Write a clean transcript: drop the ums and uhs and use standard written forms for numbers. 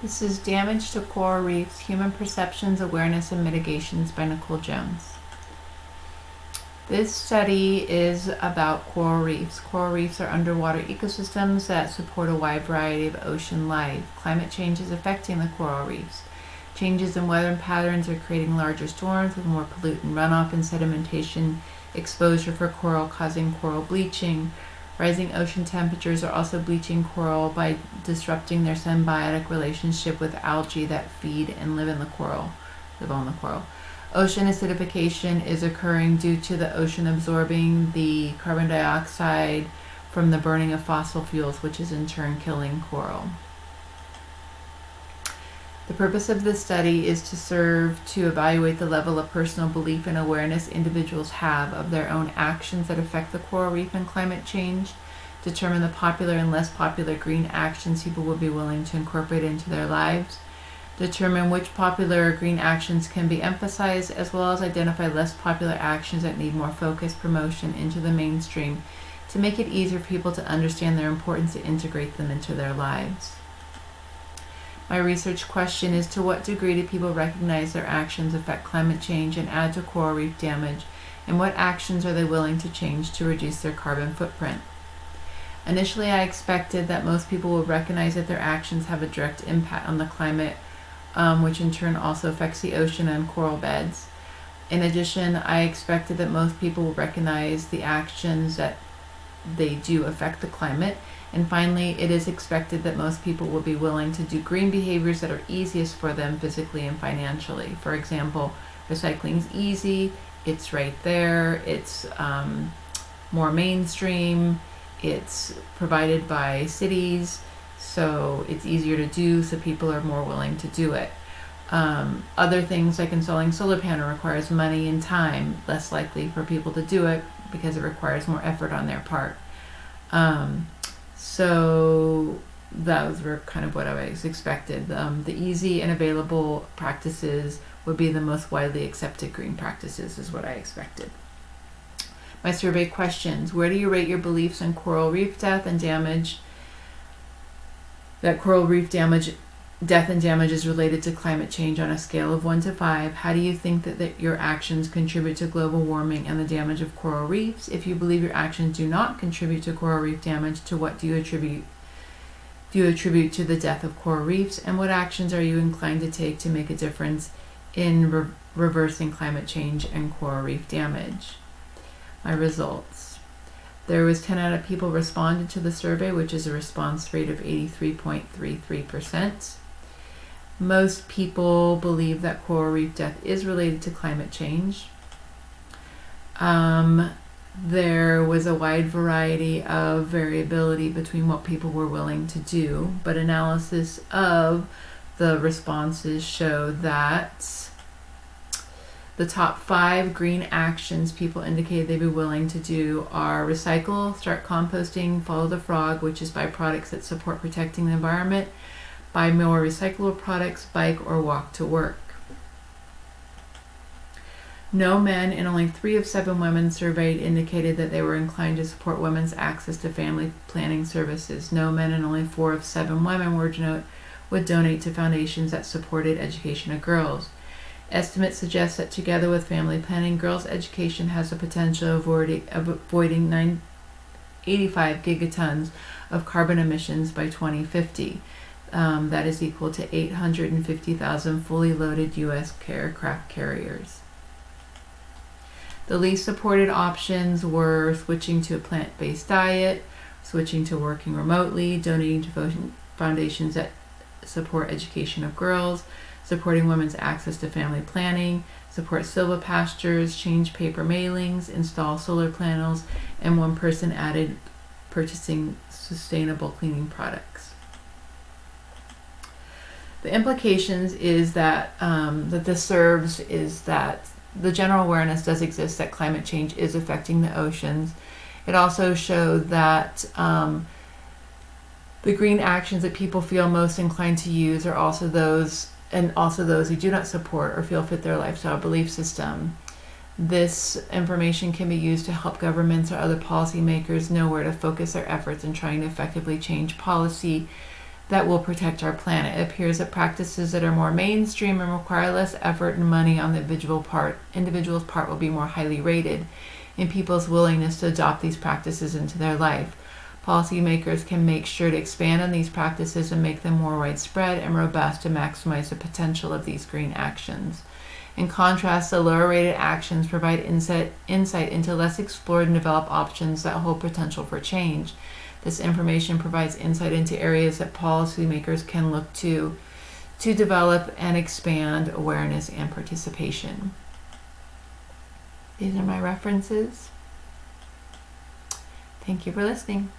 This is Damage to Coral Reefs, Human Perceptions, Awareness, and Mitigations by Nicole Jones. This study is about coral reefs. Coral reefs are underwater ecosystems that support a wide variety of ocean life. Climate change is affecting the coral reefs. Changes in weather patterns are creating larger storms with more pollutant runoff and sedimentation exposure for coral, causing coral bleaching. Rising ocean temperatures are also bleaching coral by disrupting their symbiotic relationship with algae that feed and live on the coral. Ocean acidification is occurring due to the ocean absorbing the carbon dioxide from the burning of fossil fuels, which is in turn killing coral. The purpose of this study is to serve to evaluate the level of personal belief and awareness individuals have of their own actions that affect the coral reef and climate change, determine the popular and less popular green actions people would be willing to incorporate into their lives, determine which popular green actions can be emphasized, as well as identify less popular actions that need more focused promotion into the mainstream to make it easier for people to understand their importance and integrate them into their lives. My research question is, to what degree do people recognize their actions affect climate change and add to coral reef damage, and what actions are they willing to change to reduce their carbon footprint? Initially, I expected that most people would recognize that their actions have a direct impact on the climate, which in turn also affects the ocean and coral beds. In addition, I expected that most people will recognize the actions that they do affect the climate. And finally, it is expected that most people will be willing to do green behaviors that are easiest for them physically and financially. For example, recycling is easy, it's right there, it's more mainstream, it's provided by cities, so it's easier to do, so people are more willing to do it. Other things like installing solar panel requires money and time, less likely for people to do it because it requires more effort on their part. So those were kind of what I was expected. The easy and available practices would be the most widely accepted green practices, is what I expected. My survey questions: where do you rate your beliefs on coral reef death and damage? That coral reef death and damage is related to climate change on a scale of 1 to 5. How do you think that your actions contribute to global warming and the damage of coral reefs? If you believe your actions do not contribute to coral reef damage, to what do you attribute to the death of coral reefs? And what actions are you inclined to take to make a difference in reversing climate change and coral reef damage? My results. There was 10 out of people responded to the survey, which is a response rate of 83.33%. Most people believe that coral reef death is related to climate change. There was a wide variety of variability between what people were willing to do, but analysis of the responses showed that the top 5 green actions people indicated they'd be willing to do are recycle, start composting, follow the frog, which is buy products that support protecting the environment, buy more recyclable products, bike or walk to work. No men and only 3 of 7 women surveyed indicated that they were inclined to support women's access to family planning services. No men and only 4 of 7 women would donate to foundations that supported education of girls. Estimates suggest that together with family planning, girls' education has the potential of avoiding 85 gigatons of carbon emissions by 2050. That is equal to 850,000 fully loaded U.S. aircraft carriers. The least supported options were switching to a plant-based diet, switching to working remotely, donating to foundations that support education of girls, supporting women's access to family planning, support silvopastures, change paper mailings, install solar panels, and 1 person added purchasing sustainable cleaning products. The implications is that this serves is that the general awareness does exist that climate change is affecting the oceans. It also showed that the green actions that people feel most inclined to use are also those who do not support or feel fit their lifestyle belief system. This information can be used to help governments or other policymakers know where to focus their efforts in trying to effectively change policy that will protect our planet. It appears that practices that are more mainstream and require less effort and money on the individual's part will be more highly rated in people's willingness to adopt these practices into their life. Policymakers can make sure to expand on these practices and make them more widespread and robust to maximize the potential of these green actions. In contrast, the lower rated actions provide insight into less explored and developed options that hold potential for change. This information provides insight into areas that policymakers can look to develop and expand awareness and participation. These are my references. Thank you for listening.